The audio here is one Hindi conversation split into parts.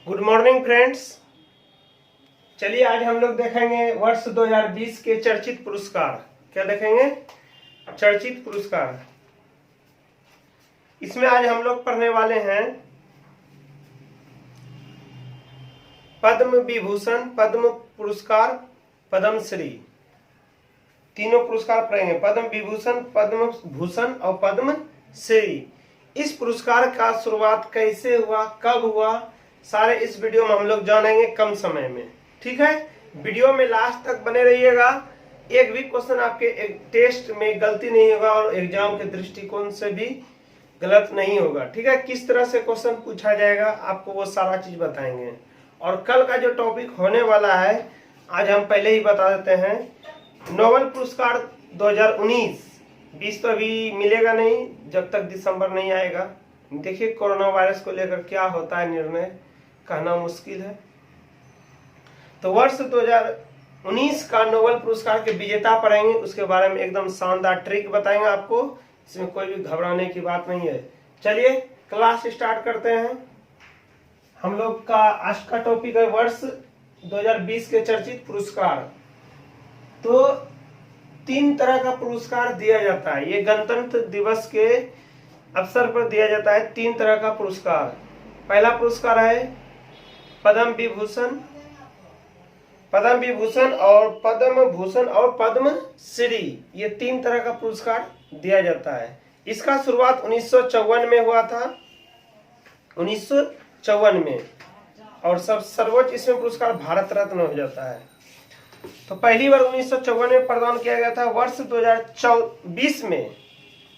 Good morning friends. चलिए आज हम लोग देखेंगे वर्ष 2020 के चर्चित पुरस्कार। क्या देखेंगे? चर्चित पुरस्कार। इसमें आज हम लोग पढ़ने वाले हैं पद्म विभूषण, पद्म पुरस्कार, पद्मश्री। तीनों पुरस्कार पढ़ेंगे, पद्म विभूषण, पद्म भूषण और पद्मश्री। इस पुरस्कार का शुरुआत कैसे हुआ, कब हुआ, सारे इस वीडियो में हम लोग जानेंगे कम समय में। ठीक है, वीडियो में लास्ट तक बने रहिएगा। एक भी क्वेश्चन आपके एक टेस्ट में गलती नहीं होगा और एग्जाम के दृष्टिकोण से भी गलत नहीं होगा। ठीक है, किस तरह से क्वेश्चन पूछा जाएगा आपको वो सारा चीज बताएंगे। और कल का जो टॉपिक होने वाला है आज हम पहले ही बता देते हैं। नोबेल पुरस्कार 2019, 20 तो अभी मिलेगा नहीं जब तक दिसंबर नहीं आएगा। देखिए कोरोना वायरस को लेकर क्या होता है, निर्णय कहना मुश्किल है। तो वर्ष 2019 का नोबेल पुरस्कार के विजेता पढ़ेंगे, उसके बारे में एकदम शानदार ट्रिक बताएंगे आपको। इसमें कोई भी घबराने की बात नहीं है। चलिए क्लास स्टार्ट करते हैं। हम लोग का आज का टॉपिक है वर्ष 2020 के चर्चित पुरस्कार। तो 3 तरह का पुरस्कार दिया जाता है। ये गणतंत्र दिवस के अवसर पर दिया जाता है 3 तरह का पुरस्कार। पहला पुरस्कार है पद्म विभूषण, पद्म विभूषण और पद्म भूषण और पद्मश्री। ये 3 तरह का पुरस्कार दिया जाता है। इसका शुरुआत 1954 में हुआ था, 1954 में। और सब सर्वोच्च इसमें पुरस्कार भारत रत्न हो जाता है। तो पहली बार 1954 में प्रदान किया गया था। वर्ष 2020 में,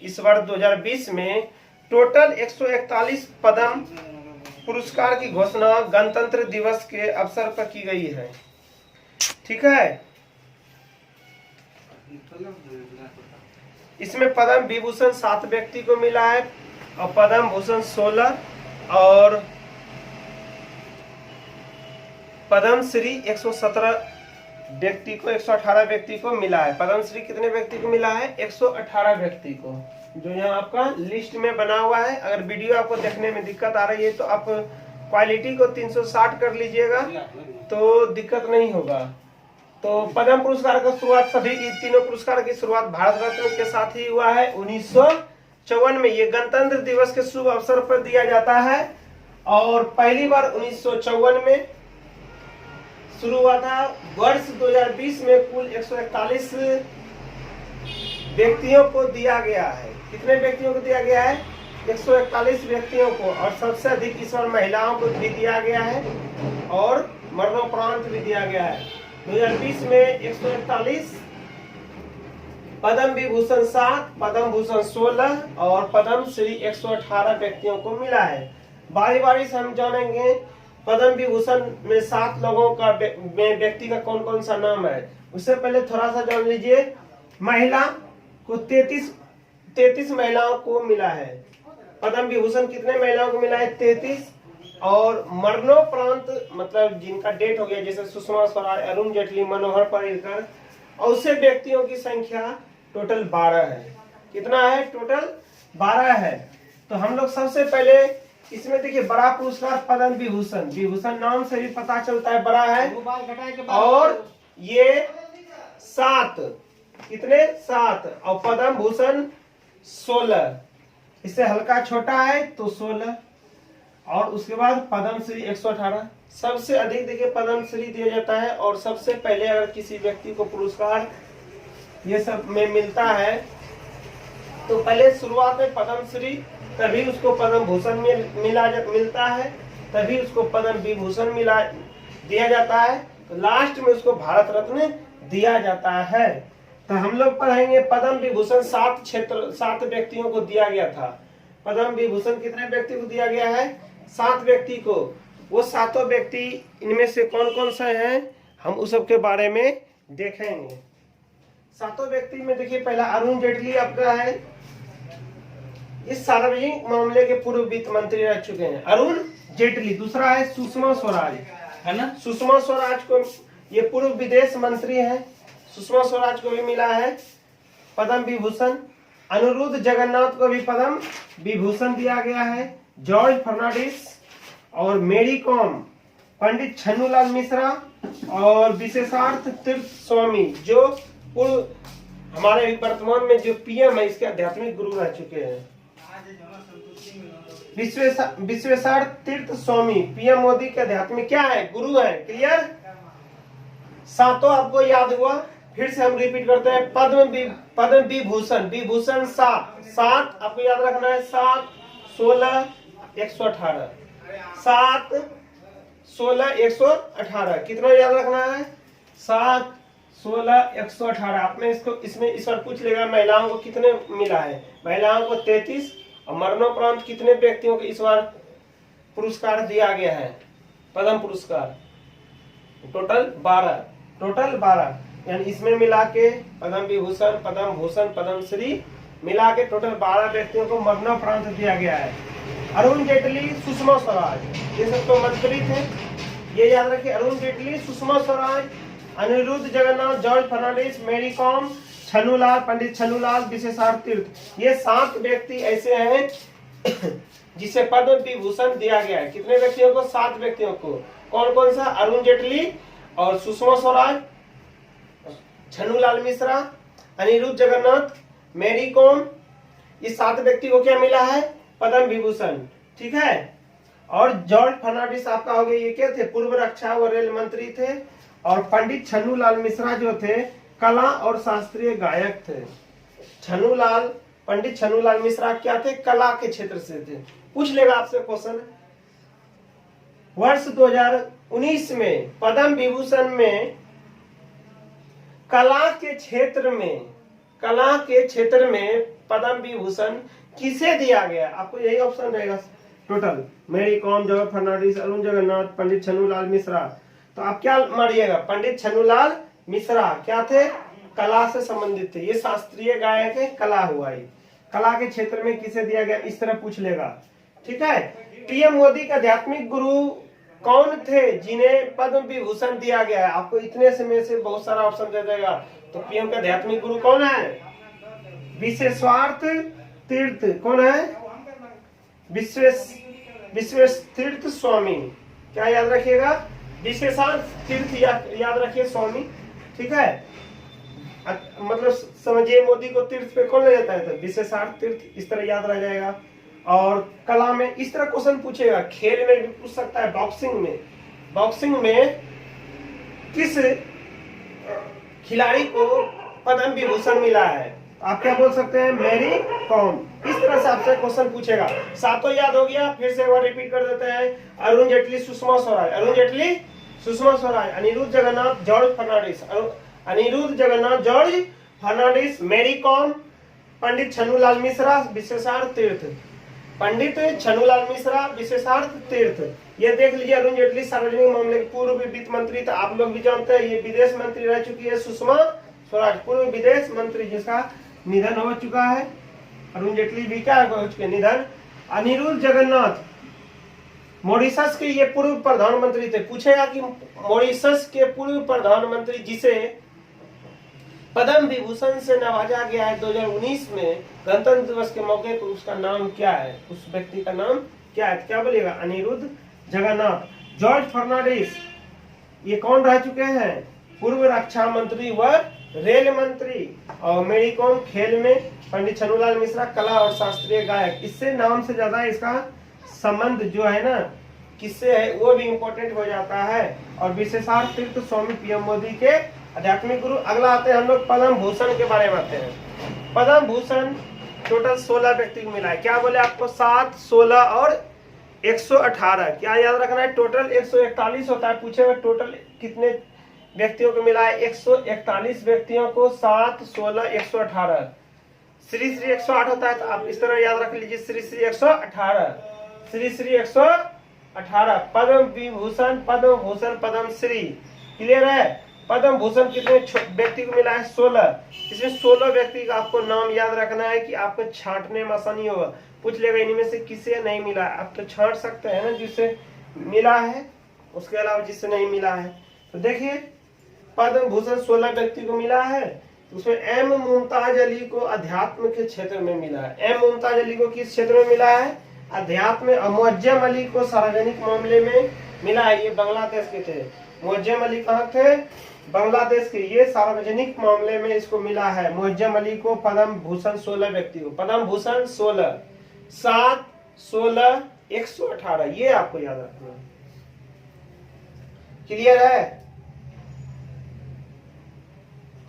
इस वर्ष 2020 में टोटल 141 पद्म पुरस्कार की घोषणा गणतंत्र दिवस के अवसर पर की गई है। ठीक है, इसमें पद्म विभूषण 7 व्यक्ति को मिला है और पद्म भूषण 16 और पद्मश्री 117 व्यक्ति को, 118 व्यक्ति को मिला है। पद्मश्री कितने व्यक्ति को मिला है? 118 व्यक्ति को, जो यहाँ आपका लिस्ट में बना हुआ है। अगर वीडियो आपको देखने में दिक्कत आ रही है तो आप क्वालिटी को 360 कर लीजिएगा तो दिक्कत नहीं होगा। तो पद्म पुरस्कार का शुरुआत, सभी तीनों पुरस्कार की शुरुआत भारत रत्न के साथ ही हुआ है 1954 में। ये गणतंत्र दिवस के शुभ अवसर पर दिया जाता है और पहली बार 1954 में शुरू हुआ था। वर्ष 2020 में कुल 141 व्यक्तियों को दिया गया है। कितने व्यक्तियों को दिया गया है? 141 व्यक्तियों को। और सबसे अधिक इस बार महिलाओं को भी दिया गया है और मरणोपरांत भी दिया गया है। 2020 में 141, पद्म विभूषण 7, पद्म भूषण 16 और पद्मश्री 118 व्यक्तियों को मिला है। बारी बारी से हम जानेंगे पद्म विभूषण में 7 लोगों का व्यक्ति का कौन कौन सा नाम है। उससे पहले थोड़ा सा जान लीजिए, महिला को 33 महिलाओं को मिला है। पद्म विभूषण कितने महिलाओं को मिला है? 33। और मरणोपरांत मतलब जिनका डेट हो गया, जैसे सुषमा स्वराज, अरुण जेटली, मनोहर पर्रिकर, और उससे व्यक्तियों की संख्या टोटल 12 है। कितना है? टोटल 12 है। तो हम लोग सबसे पहले इसमें देखिए बड़ा पुरस्कार पद्म विभूषण, विभूषण नाम से भी पता चलता है बड़ा है। और ये 7, कितने? 7। और पद्म भूषण 16, इससे हल्का छोटा है तो 16। और उसके बाद पद्मश्री 118। सबसे अधिक देखिए पद्मश्री दिया जाता है। और सबसे पहले अगर किसी व्यक्ति को पुरस्कार ये सब में मिलता है तो पहले शुरुआत में पद्मश्री, तभी उसको पद्म भूषण मिलता है, तभी उसको पद्म विभूषण दिया जाता है, तो लास्ट में उसको भारत रत्न दिया जाता है। तो हम लोग पढ़ेंगे पद्म विभूषण 7 व्यक्तियों को दिया गया था। पद्म विभूषण कितने व्यक्ति को दिया गया है? 7 व्यक्ति को। वो 7 व्यक्ति इनमें से कौन कौन से हैं हम उस सब के बारे में देखेंगे। 7 व्यक्ति में देखिए पहला अरुण जेटली आपका है। इस सार्वजनिक मामले के पूर्व वित्त मंत्री रह चुके हैं अरुण जेटली। दूसरा है सुषमा स्वराज, है ना? सुषमा स्वराज को, ये पूर्व विदेश मंत्री हैं, सुषमा स्वराज को भी मिला है पद्म विभूषण। अनिरुद्ध जगन्नाथ को भी पद्म विभूषण दिया गया है। जॉर्ज फर्नांडिस और मेरी कॉम पंडित छन्नूलाल मिश्रा और विशेषार्थ तीर्थ स्वामी, जो पूर्व हमारे वर्तमान में जो पीएम है, इसके आध्यात्मिक गुरु रह चुके हैं। विश्वेश्वर तीर्थ स्वामी पीएम मोदी के आध्यात्मिक क्या है, गुरु है। क्लियर, सातों आपको याद हुआ। फिर से हम रिपीट करते हैं। पद्म विभूषण, विभूषण सात आपको याद रखना है। 7, 16, 118, 7, 16, 118 कितना याद रखना है? 7, 16, 118। आपने इसमें इस बार पूछ लेगा महिलाओं को कितने मिला है। महिलाओं को 33 और मरणोपरांत कितने व्यक्तियों को इस बार पुरस्कार दिया गया है, पद्म पुरस्कार? टोटल 12 यानी इसमें मिला के पद्म विभूषण, पद्म भूषण, पद्म श्री मिला के टोटल 12 व्यक्तियों को मरणोपरांत दिया गया है। अरुण जेटली, सुषमा स्वराज, ये सब तो मंत्री थे, ये याद रखिए। अरुण जेटली, सुषमा स्वराज, अनिरुद्ध जगन्नाथ, जॉर्ज फर्नांडिस, मेरी कॉम, छन्नूलाल, पंडित छन्नूलाल, विशेषार्थ तीर्थ, ये 7 व्यक्ति ऐसे हैं जिसे पद्म विभूषण दिया गया है। कितने व्यक्तियों को? 7 व्यक्तियों को। कौन कौन सा? अरुण जेटली और सुषमा स्वराज, छन्नूलाल मिश्रा, अनिरुद्ध जगन्नाथ, मेरी कॉम, इस 7 व्यक्ति को क्या मिला है? पद्म विभूषण। ठीक है। और जॉर्ज फर्नांडिस आपका हो गया, ये क्या थे? पूर्व रक्षा व रेल मंत्री थे। और पंडित छन्नूलाल मिश्रा जो थे कला और शास्त्रीय गायक थे। पंडित छन्नूलाल मिश्रा क्या थे? कला के क्षेत्र से थे। पूछ लेगा आपसे क्वेश्चन। वर्ष 2019 में पद्म विभूषण में कला के क्षेत्र में पद्म विभूषण किसे दिया गया? आपको यही ऑप्शन रहेगा टोटल। मेरी कॉम, जॉर्ज फर्नांडिस, अरुण जगन्नाथ, पंडित छन्नूलाल मिश्रा। तो आप क्या मारिएगा? पंडित छन्नूलाल मिश्रा क्या थे? कला से संबंधित थे। ये शास्त्रीय गायक है, कला हुआ ये। कला के क्षेत्र में किसे दिया गया, इस तरह पूछ लेगा। ठीक है। पीएम मोदी का आध्यात्मिक गुरु कौन थे जिन्हें पद्म विभूषण दिया गया है? आपको इतने से में से बहुत सारा ऑप्शन दे देगा। तो पीएम का आध्यात्मिक गुरु कौन है? विशेषार्थ तीर्थ। कौन है? विश्वेश तीर्थ स्वामी। क्या याद रखिएगा? विशेषार्थ तीर्थ याद रखिए स्वामी। ठीक है। मतलब समझिए मोदी को तीर्थ पे कौन ले जाता है? तो विशेषार्थ तीर्थ, इस तरह याद रह जाएगा। और कला में इस तरह क्वेश्चन पूछेगा। खेल में भी पूछ सकता है। बॉक्सिंग में किस खिलाड़ी को पद्म विभूषण मिला है? आप क्या बोल सकते हैं? मेरी कॉम। इस तरह से आपसे क्वेश्चन पूछेगा। 7 याद हो गया। फिर से एक बार रिपीट कर देते हैं। अरुण जेटली, सुषमा स्वराज, अनिरुद्ध जगन्नाथ, जॉर्ज फर्नांडिस, मेरी कॉम, पंडित छन्नूलाल मिश्रा, विशेषार्थ तीर्थ। पंडित छन्नूलाल मिश्रा, विशेषार्थ तीर्थ। ये देख लीजिए। अरुण जेटली सार्वजनिक मामले के पूर्व वित्त मंत्री था, आप लोग भी जानते हैं। ये विदेश मंत्री रह चुकी है। सुषमा स्वराज पूर्व विदेश मंत्री, जिसका निधन हो चुका है। अरुण जेटली भी क्या हो चुके निधन। अनिरुद्ध जगन्नाथ मॉरिशस के ये पूर्व प्रधानमंत्री थे। पूछेगा कि मॉरिशस के पूर्व प्रधानमंत्री जिसे पद्म विभूषण से नवाजा गया है 2019 में गणतंत्र दिवस के मौके पर, उसका नाम क्या है? उस व्यक्ति का नाम क्या है? क्या बोलेगा? अनिरुद्ध जगन्नाथ। जॉर्ज फर्नांडिस ये कौन रह चुके हैं? पूर्व रक्षा मंत्री व रेल मंत्री। और मेरी कॉम खेल में, पंडित छन्नूलाल मिश्रा कला और शास्त्रीय गायक। इससे नाम से ज्यादा इसका संबंध जो है ना किससे है वो भी इम्पोर्टेंट हो जाता है। और विशेषार्थ तीर्थ स्वामी पीएम मोदी के आध्यात्मिक गुरु। अगला आते हैं हम लोग पद्म भूषण के बारे में आते हैं। पद्म भूषण टोटल 16 व्यक्ति को मिला है। क्या बोले आपको? 7, 16 और 118। क्या याद रखना है? टोटल 141 होता है। पूछेगा टोटल कितने व्यक्तियों को मिला है? 141 व्यक्तियों को 7, 16, 118। श्री 108 होता है। तो आप इस तरह याद रख लीजिए। श्री 118, श्री 118। पद्म विभूषण, पद्म भूषण, पद्म श्री। क्लियर है? पद्म भूषण कितने व्यक्ति को मिला है? 16। इसमें 16 व्यक्ति का आपको नाम याद रखना है कि आपको छांटने में आसानी होगा। पूछ लेगा इनमें से किसे नहीं मिला है। आप तो छांट सकते हैं ना जिससे मिला है, उसके अलावा जिससे नहीं मिला है। तो देखिए पद्म भूषण 16 व्यक्ति को मिला है। उसमें एम मुमताज अली को अध्यात्म के क्षेत्र में मिला है। एम मुमताज अली को किस क्षेत्र में मिला है? अध्यात्म। मुअज्जम अली को सार्वजनिक मामले में मिला है, ये बांग्लादेश के थे। मुअज्जम अली कहाँ थे? बांग्लादेश के। ये सार्वजनिक मामले में इसको मिला है मुअज्जम अली को पद्म भूषण 16 व्यक्ति को, पद्म भूषण 16, 7, 16, 118, ये आपको याद रखना। क्लियर है?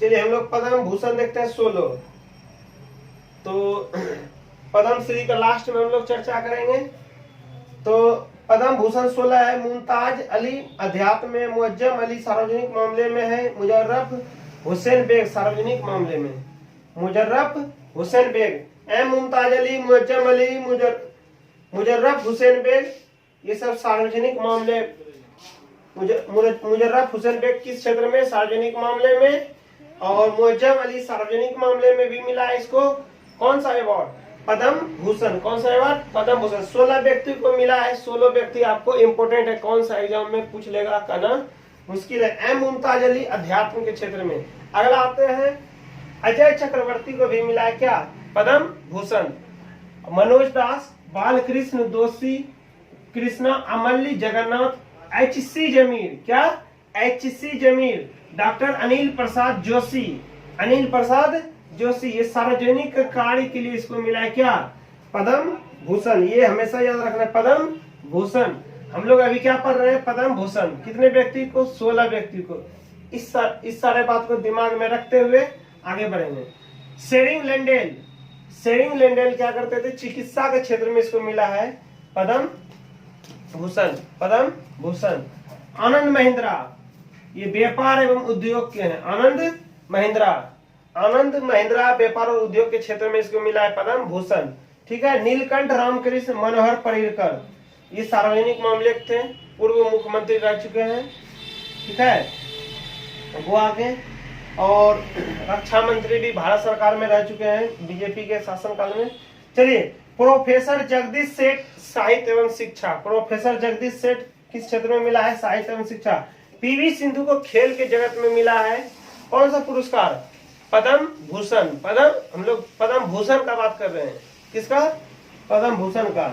चलिए हम लोग पद्म भूषण देखते हैं 16। तो पद्म श्री का लास्ट में हम लोग चर्चा करेंगे। तो पद्म भूषण 16 है मुमताज अली अध्यात्म में, मुअज्जम अली सार्वजनिक मामले में है, मुजर्रफ हुसैन बेग सार्वजनिक मामले में, मुजर्रफ हुसैन बेग, एम मुमताज अली, मुअज्जम अली, मुजर्रफ हुसैन बेग, ये सब सार्वजनिक मामले। मुजर्रफ हुसैन बेग किस क्षेत्र में? सार्वजनिक मामले में। और मुअज्जम अली सार्वजनिक मामले में भी मिला है इसको कौन सा अवार्ड? पद्म भूषण। कौन सा अवार्ड? पद्म भूषण। 16 व्यक्ति को मिला है। 16 व्यक्ति आपको इंपोर्टेंट है, कौन सा एग्जाम में पूछ लेगा, कहना मुश्किल है। एम मुमताज अली अध्यात्म के क्षेत्र में। अगला आते हैं अजय चक्रवर्ती को भी मिला है क्या? पद्म भूषण। मनोज दास, बालकृष्ण दोषी, कृष्णा अमल्ली, जगन्नाथ, एच.सी. जमीर। क्या? एच.सी. जमीर। डॉक्टर अनिल प्रसाद जोशी, अनिल प्रसाद जोशी, ये सार्वजनिक कार्य के लिए इसको मिला है क्या? पद्म भूषण। ये हमेशा याद रखना है, पद्म भूषण। हम लोग अभी क्या पढ़ रहे हैं? पद्म भूषण। कितने व्यक्ति को? 16 व्यक्ति को। इस सारे बात को दिमाग में रखते हुए आगे बढ़ेंगे। शेरिंग लेंडेल, शेरिंग लेंडेल क्या करते थे? चिकित्सा के क्षेत्र में इसको मिला है पद्म भूषण, पद्म भूषण। आनंद महिंद्रा, ये व्यापार एवं उद्योग के हैं। आनंद महिंद्रा, आनंद महिंद्रा व्यापार और उद्योग के क्षेत्र में इसको मिला है पद्म भूषण। ठीक है। नीलकंठ रामकृष्ण मनोहर पर्रिकर, ये सार्वजनिक मामले थे, पूर्व मुख्यमंत्री रह चुके हैं। ठीक है, वो आगे। और रक्षा मंत्री भी भारत सरकार में रह चुके हैं बीजेपी के शासनकाल में। चलिए, प्रोफेसर जगदीश सेठ साहित्य एवं शिक्षा। प्रोफेसर जगदीश सेठ किस क्षेत्र में मिला है? साहित्य एवं शिक्षा। पीवी सिंधु को खेल के जगत में मिला है कौन सा पुरस्कार? पद्म भूषण। पद्म, हम लोग पद्म भूषण का बात कर रहे हैं। किसका? पद्म भूषण का।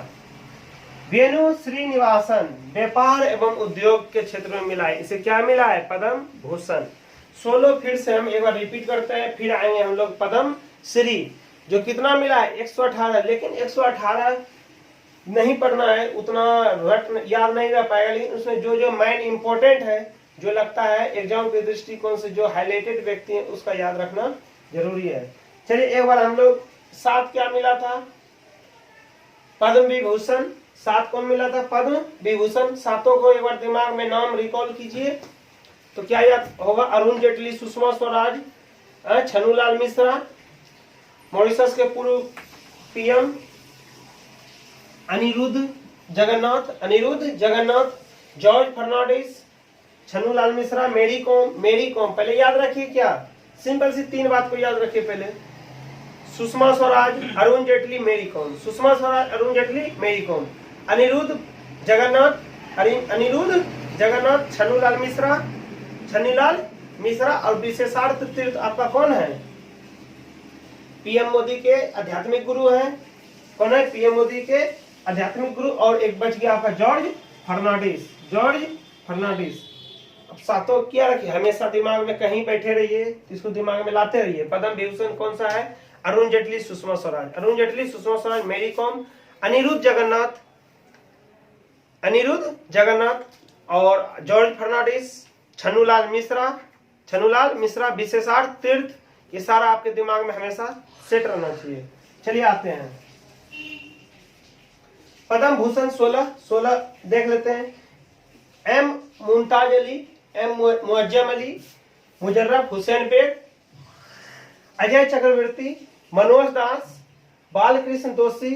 वेणु श्रीनिवासन व्यापार एवं उद्योग के क्षेत्र में मिला है, इसे क्या मिला है? पद्म भूषण। 16 फिर से हम एक बार रिपीट करते हैं, फिर आएंगे हम लोग पद्म श्री, जो कितना मिला है? 118। लेकिन 118 नहीं पढ़ना है, उतना रट याद नहीं रह पाएगा, लेकिन उसमें जो जो मेन इंपॉर्टेंट है, जो लगता है एग्जाम के दृष्टिकोण से जो हाईलाइटेड व्यक्ति है, उसका याद रखना जरूरी है। चलिए एक बार हम लोग 7 क्या मिला था? पद्म विभूषण। 7 कौन मिला था? पद्म विभूषण। 7 को एक बार दिमाग में नाम रिकॉल कीजिए तो क्या याद होगा? अरुण जेटली, सुषमा स्वराज, छन्नूलाल मिश्रा, मॉरिशस के पूर्व पीएम, अनिरुद्ध जगन्नाथ, जॉर्ज फर्नांडिस, छन्नूलाल मिश्रा, मेरी कॉम। पहले याद रखिए क्या? सिंपल सी 3 बात को याद रखिए पहले। सुषमा स्वराज, अरुण जेटली, मेरी कॉम। सुषमा स्वराज, अरुण जेटली, मेरी कॉम। अनिरुद्ध जगन्नाथ, छन्नीलाल मिश्रा और विशेषार्थ तीर्थ आपका कौन है? पीएम मोदी के आध्यात्मिक गुरु हैं। कौन है? पीएम मोदी के आध्यात्मिक गुरु। और एक बच गया आपका जॉर्ज फर्नांडिस। अब 7 क्या रखिए, हमेशा दिमाग में कहीं बैठे रहिए, इसको दिमाग में लाते रहिए। पद्म विभूषण कौन सा है? अरुण जेटली, सुषमा स्वराज, मेरी कॉम, अनिरुद्ध जगन्नाथ और जॉर्ज फर्नांडिस, छन्नूलाल मिश्रा, विशेषार्थ तीर्थ। ये सारा आपके दिमाग में हमेशा सेट रहना चाहिए। चलिए आते हैं पद्म भूषण 16 देख लेते हैं। M Mumtaz Ali, M Muazzam Ali, Musharraf Hussain Baig, Ajay Chakraborty, Manoj Das, Balkrishna Doshi,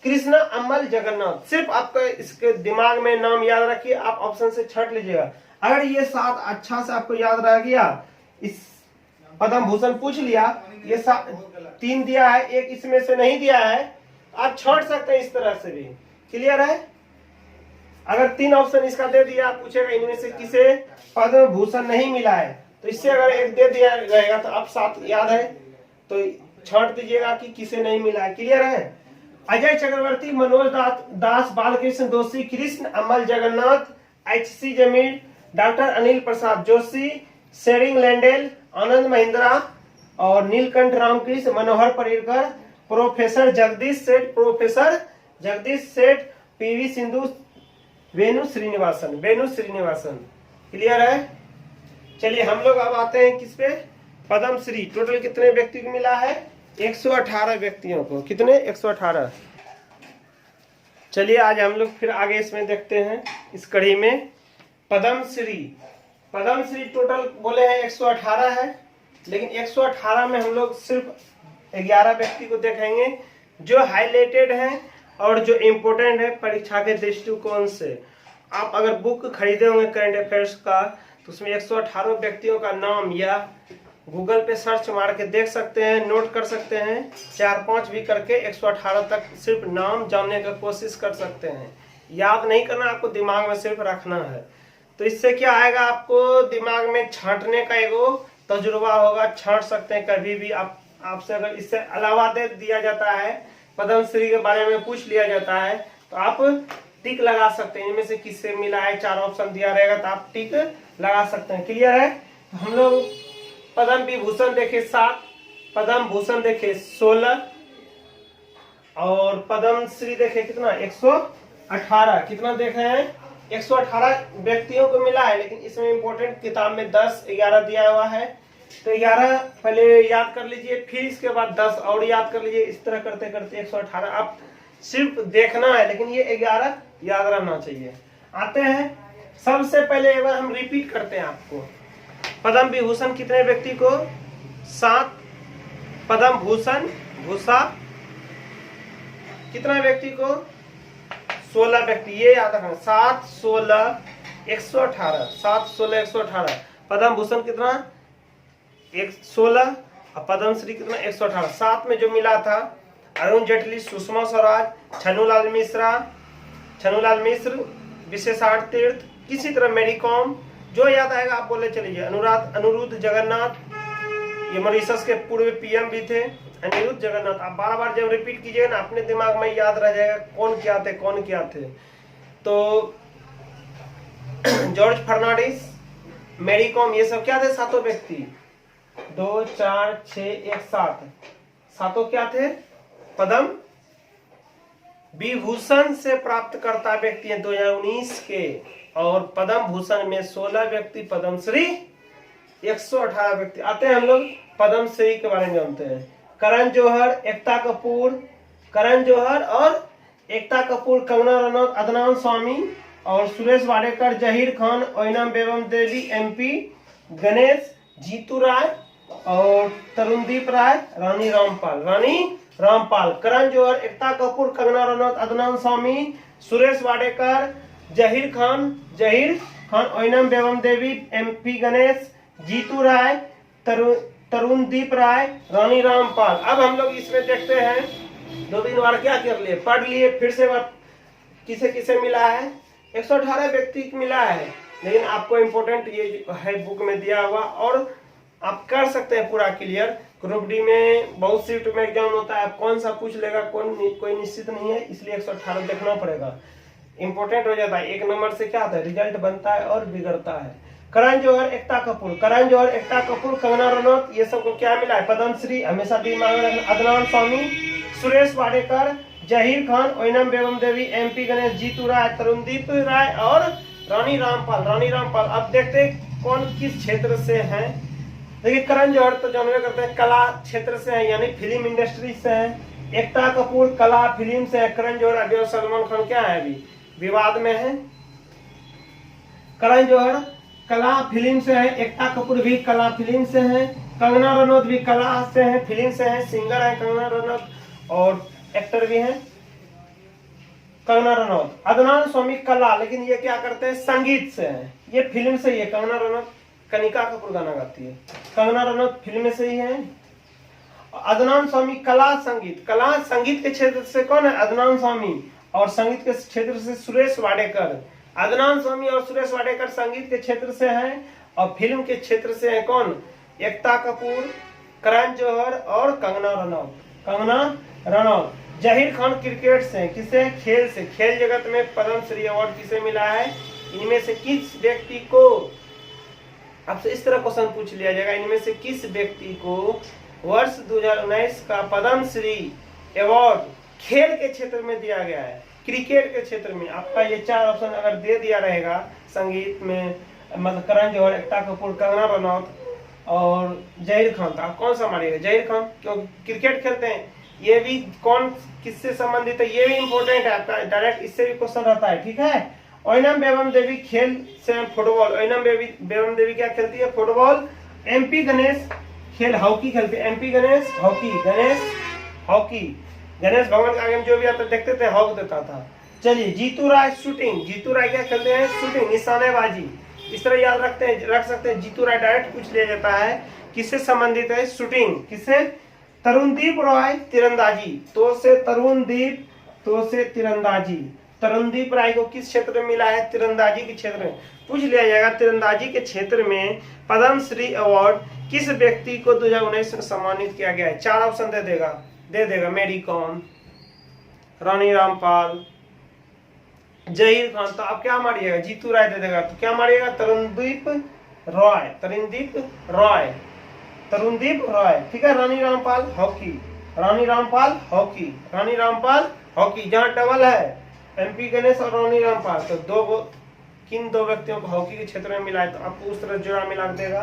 Krishna Ammal, Jagannath. सिर्फ आपका इसके दिमाग में नाम याद रखिए, आप ऑप्शन से छट लीजिएगा। अगर ये 7 अच्छा से आपको याद रह गया, इस पद्म भूषण पूछ लिया, ये 3 दिया है, एक इसमें से नहीं दिया है, आप छोड़ सकते हैं इस तरह से भी। क्लियर है? अगर 3 ऑप्शन इसका दे दिया, पूछेगा इनमें से किसे पद्म भूषण नहीं मिला है, तो इससे अगर एक दे दिया रहेगा तो आप 7 याद है तो छोड़ दीजिएगा कि किसे नहीं मिला है। क्लियर है? अजय चक्रवर्ती, मनोज दास, बालकृष्ण दोषी, कृष्ण अमल, जगन्नाथ, HC जमीर, डॉक्टर अनिल प्रसाद जोशी, शेरिंग लैंडेल, आनंद महिंद्रा और नीलकंठ रामकृष्ण, मनोहर पर्रिकर, प्रोफेसर जगदीश सेठ, PV सिंधु, वेणु श्रीनिवासन। क्लियर है। चलिए हम लोग अब आते हैं किस पे, पद्मश्री। टोटल कितने व्यक्ति को मिला है? 118 व्यक्तियों को। कितने? 118। चलिए आज हम लोग फिर आगे इसमें देखते हैं इस कड़ी में। पद्मश्री टोटल बोले हैं 118 है, लेकिन 118 में हम लोग सिर्फ 11 व्यक्ति को देखेंगे जो हाईलाइटेड हैं और जो इम्पोर्टेंट है परीक्षा के दृष्टिकोण से। आप अगर बुक खरीदे होंगे करंट अफेयर्स का तो उसमें 118 व्यक्तियों का नाम या गूगल पे सर्च मार के देख सकते हैं, नोट कर सकते हैं, 4-5 भी करके 118 तक सिर्फ नाम जानने का कोशिश कर सकते हैं। याद नहीं करना, आपको दिमाग में सिर्फ रखना है। तो इससे क्या आएगा, आपको दिमाग में छांटने का एगो तजुर्बा होगा, छांट सकते हैं कभी भी। आपसे अगर इससे अलावा दे दिया जाता है, पद्मश्री के बारे में पूछ लिया जाता है तो आप टिक लगा सकते हैं। इनमें से किससे मिला है, 4 ऑप्शन दिया रहेगा तो आप टिक लगा सकते हैं। क्लियर है। तो हम लोग पद्म विभूषण देखे 7, पद्म भूषण देखे 16 और पद्मश्री देखे कितना 118। कितना देखे हैं? 118 व्यक्तियों को मिला है, लेकिन इसमें इंपॉर्टेंट किताब में 10-11 दिया हुआ है। तो 11 पहले याद कर लीजिए, फिर इसके बाद 10 और याद कर लीजिए। इस तरह करते करते 118 आप सिर्फ देखना है, लेकिन ये 11 याद रहना चाहिए। आते हैं सबसे पहले एक बार हम रिपीट करते हैं आपको। पद्म विभूषण कितने व्यक्ति को? 7। पद्म भूषा कितना व्यक्ति को? 16 व्यक्ति। ये याद रखना, 7, 16, 118। 7, 16, 118। पद्म भूषण कितना? 16 और पद्मश्री कितना? 118। 7 में जो मिला था अरुण जेटली, सुषमा स्वराज, छन्नूलाल मिश्र, विशेषार्थ तीर्थ, किसी तरह मेरी कॉम, जो याद आएगा आप बोले चलिए। अनिरुद्ध जगन्नाथ, ये मॉरिशस के पूर्व PM भी थे, अनिरुद्ध जगन्नाथ। आप बार जब रिपीट कीजिएगा ना, अपने दिमाग में याद रह जाएगा कौन क्या थे। तो जॉर्ज फर्नांडिस, मेरी कॉम, ये सब क्या थे? 7 व्यक्ति। 2, 4, 6, 1, 7। 7 क्या थे? पद्म विभूषण से प्राप्त करता व्यक्ति हैं 2019 के, और पद्म भूषण में 16 व्यक्ति, पद्मश्री 118 व्यक्ति। आते हैं हम लोग पद्मश्री के बारे में जानते हैं। करण जौहर, एकता कपूर, कंगना रनौत, अदनान स्वामी और सुरेश वाडेकर, जहीर खान, ओइनम बेगम देवी, MP गणेश, जीतू राय और तरुणदीप राय, रानी रामपाल। करण जौहर, एकता कपूर, कंगना रनौत, अदनान स्वामी, सुरेश वाडेकर, जहीर खान, ओइनम बेगम देवी, MP गणेश, जीतू राय, तरुणदीप राय, रानी रामपाल। अब हम लोग इसमें देखते हैं, 2-3 बार क्या कर लिए, पढ़ लिए, फिर से बार किसे मिला है? 118 व्यक्ति को मिला है, लेकिन आपको इम्पोर्टेंट ये है बुक में दिया हुआ, और आप कर सकते हैं पूरा क्लियर। ग्रुप डी में बहुत शिफ्ट में एग्जाम होता है, कौन सा पूछ लेगा कोई निश्चित नहीं है, इसलिए 118 देखना पड़ेगा। इंपॉर्टेंट हो जाता है। 1 नंबर से क्या होता है, रिजल्ट बनता है और बिगड़ता है। करण जौहर, एकता कपूर, कंगना रनौत, ये सबको क्या मिला है? पद्मश्री। हमेशा दिमाग में रखना। अदनान स्वामी, सुरेश वाडेकर, जहीर खान, ओइनम बेगम देवी, MP गणेश, जीतू राय, तरुणदीप राय और रानी रामपाल। अब देखते हैं कौन किस क्षेत्र से हैं। देखिए करण जौहर तो जानवे करते हैं कला क्षेत्र से है, यानी फिल्म इंडस्ट्री से है। एकता कपूर कला फिल्म से है। करण जौहर अभी और सलमान खान क्या है, अभी विवाद में है। करण जौहर कला फिल्म से है, एकता कपूर भी कला फिल्म से है, कंगना रनौत भी कला से है, फिल्म से है, सिंगर है कंगना रनौत और एक्टर भी है कंगना रनौत। अदनान स्वामी कला, लेकिन ये क्या करते हैं, संगीत से है, ये फिल्म से ही है। कंगना रनौत कनिका कपूर गाना गाती है, कंगना रनौत फिल्म से ही है। अदनान स्वामी कला संगीत के क्षेत्र से कौन है, अदनान स्वामी, और संगीत के क्षेत्र से सुरेश वाडेकर। अदनान स्वामी और सुरेश वाडेकर संगीत के क्षेत्र से हैं, और फिल्म के क्षेत्र से है कौन, एकता कपूर, करण जौहर और कंगना रनौत। जहीर खान क्रिकेट से, किसे, खेल से। खेल जगत में पद्मश्री अवार्ड किसे मिला है, इनमें से किस व्यक्ति को, आपसे इस तरह क्वेश्चन पूछ लिया जाएगा, इनमें से किस व्यक्ति को वर्ष 2019 का पद्मश्री अवार्ड खेल के क्षेत्र में दिया गया है, क्रिकेट के क्षेत्र में। आपका ये 4 ऑप्शन अगर दे दिया रहेगा, संगीत में मतलब करण जौहर, एकता कपूर, कंगना रनौत और जहीर खान, तो आप कौन सा मारिएगा? जहीर खान, क्योंकि क्रिकेट खेलते हैं। ये भी कौन किससे संबंधित है ये भी इंपॉर्टेंट है आपका, डायरेक्ट इससे भी क्वेश्चन रहता है, ठीक है। ओइनम बेगम देवी खेल से फुटबॉल, ओइनम बेगम देवी क्या खेलती है? फुटबॉल। MP गणेश खेल हॉकी खेलते हैं, MP Ganesh hockey, Ganesh hockey. Ganesh भगवान का आगे में जो भी आता देखते थे हॉक देता था। चलिए, जीतू राय शूटिंग, जीतू राय क्या खेलते हैं? शूटिंग, निशानेबाजी। इस तरह याद रख सकते हैं। जीतू राय डायरेक्ट पूछ लिया जाता है, किससे संबंधित है? शूटिंग। किससे? तरुणदीप राय तीरंदाजी, तो से तरुणदीप, तो से तीरंदाजी। तरुणदीप राय को किस क्षेत्र में मिला है? तीरंदाजी के क्षेत्र में। पूछ लिया जाएगा तीरंदाजी के क्षेत्र में पद्मश्री अवार्ड किस व्यक्ति को 2019 में सम्मानित किया गया है? 4 ऑप्शन दे देगा। मेरी कॉम, रानी रामपाल, जहीर खान। तो आप क्या मारिएगा? जीतू राय दे देगा, तो क्या मारिएगा? तरुणदीप रॉय, तरुणदीप रॉय, तरुणदीप रॉय, ठीक है। Rani Rampal hockey, Rani Rampal hockey, Rani Rampal hockey. जहाँ डबल है MP गणेश और रानी रामपाल, तो किन 2 व्यक्तियों को हॉकी के क्षेत्र में मिला है, तो आपको उस तरह जोड़ा मिला देगा,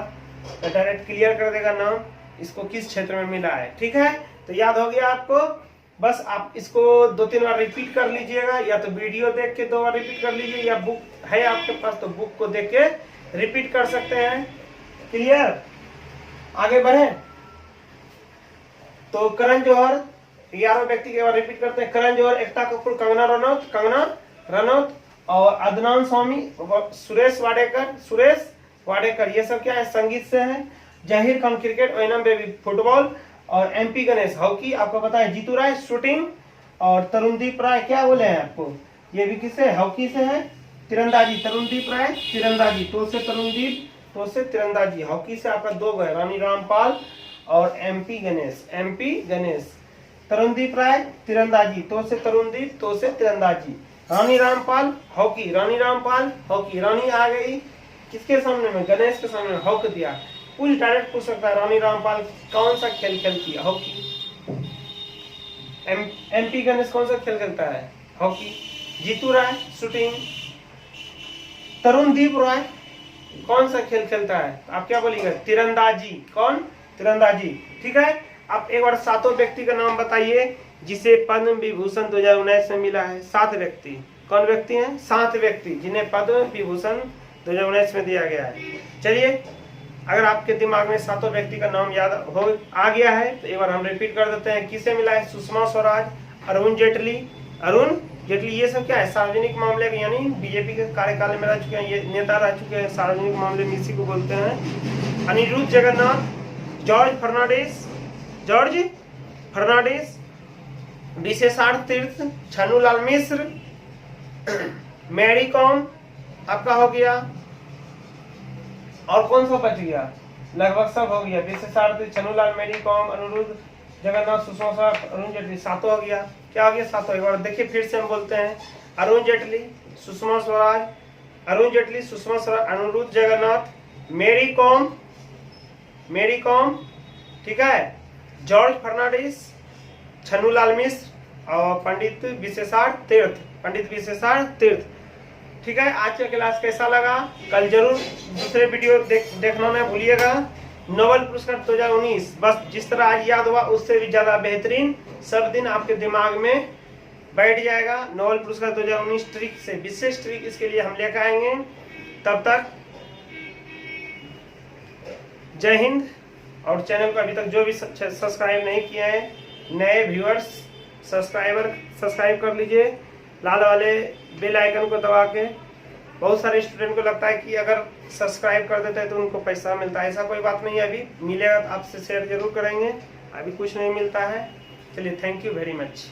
तो डायरेक्ट क्लियर कर देगा नाम, इसको किस क्षेत्र में मिला है, ठीक है। तो याद हो गया आपको। बस आप इसको 2-3 बार रिपीट कर लीजिएगा, या तो वीडियो देख के 2 बार रिपीट कर लीजिए, या बुक है आपके पास तो बुक को देख के रिपीट कर सकते हैं। क्लियर? आगे बढ़े तो करण जौहर, 11 व्यक्ति के बार रिपीट करते हैं। करण जौहर, एकता कपूर, कंगना रनौत और अदनान स्वामी, सुरेश वाडेकर, ये सब क्या है? संगीत से है। Zaheer Khan cricket, Oinam baby football और MP गणेश हॉकी। आपको पता है। जीतू राय शूटिंग और तरुणदीप राय क्या बोले हैं आपको? ये भी किससे? हॉकी से है। तीरंदाजी, तरुणदीप राय तीरंदाजी, तो से तरुणदीप, तो से तीरंदाजी। हॉकी से आपका 2 गए, रानी रामपाल और MP गणेश। तरुणदीप राय तीरंदाजी, तो से तरुणदीप, तो से तीरंदाजी। Rani Rampal hockey, Rani Rampal hockey. रानी आ गई किसके सामने में? गणेश के सामने हॉक दिया। पूछ डायरेक्ट पूछ सकता है, रानी रामपाल कौन सा खेल खेलती है? हॉकी। MP गणेश कौन सा खेल खेलता है? हॉकी। जीतू राय शूटिंग। तरुणदीप राय कौन सा खेल खेलता है? आप क्या बोलिएगा? तीरंदाजी। कौन? तीरंदाजी, ठीक है। आप एक बार 7 व्यक्ति का नाम बताइए जिसे पद्म विभूषण 2019 में मिला है। 7 व्यक्ति। कौन व्यक्ति हैं? 7 व्यक्ति जिन्हें पद्म विभूषण 2019 में दिया गया है। चलिए, अगर आपके दिमाग में 7 व्यक्ति का नाम याद आ गया है तो एक बार हम रिपीट कर देते हैं। किसे मिला है? सुषमा स्वराज, अरुण जेटली, ये सब क्या है? सार्वजनिक मामले के, यानी BJP के कार्यकाल में रह चुके हैं, ये नेता रह चुके हैं। सार्वजनिक मामले में इसी को बोलते हैं। अनिरुद्ध जगन्नाथ, जॉर्ज फर्नांडिस, विशेषार्थ तीर्थ, छन्नूलाल मिश्र, मैरी कॉम आपका हो गया, और कौन सा बच गया? लगभग सब हो गया। विशेषार्थ, छन्नूलाल, मैरी कॉम, अनिरुद्ध जगन्नाथ, सुषमा स्वराज, अरुण जेटली। 7 हो गया। क्या हो गया? 7। एक बार देखिए फिर से हम बोलते हैं। अरुण जेटली, सुषमा स्वराज, अनिरुद्ध जगन्नाथ, मैरी कॉम, ठीक है, जॉर्ज फर्नांडिस, छन्नूलाल मिश्र और पंडित विशेषार्थ तीर्थ, ठीक है। आज का क्लास कैसा लगा? कल जरूर दूसरे वीडियो देखना ना भूलिएगा। नोबेल पुरस्कार 2019, बस जिस तरह आज याद हुआ उससे भी ज्यादा बेहतरीन सब दिन आपके दिमाग में बैठ जाएगा। नोबेल पुरस्कार 2019 ट्रिक से विशेष ट्रिक इसके लिए हम लेकर आएंगे। तब तक जय हिंद। और चैनल को अभी तक जो भी सब्सक्राइब नहीं किए हैं, नए व्यूअर्स सब्सक्राइब कर लीजिए, लाल वाले बेल आइकन को दबा के। बहुत सारे स्टूडेंट को लगता है कि अगर सब्सक्राइब कर देते हैं तो उनको पैसा मिलता है। ऐसा कोई बात नहीं है, अभी मिलेगा तो आपसे शेयर जरूर करेंगे, अभी कुछ नहीं मिलता है। चलिए, थैंक यू वेरी मच।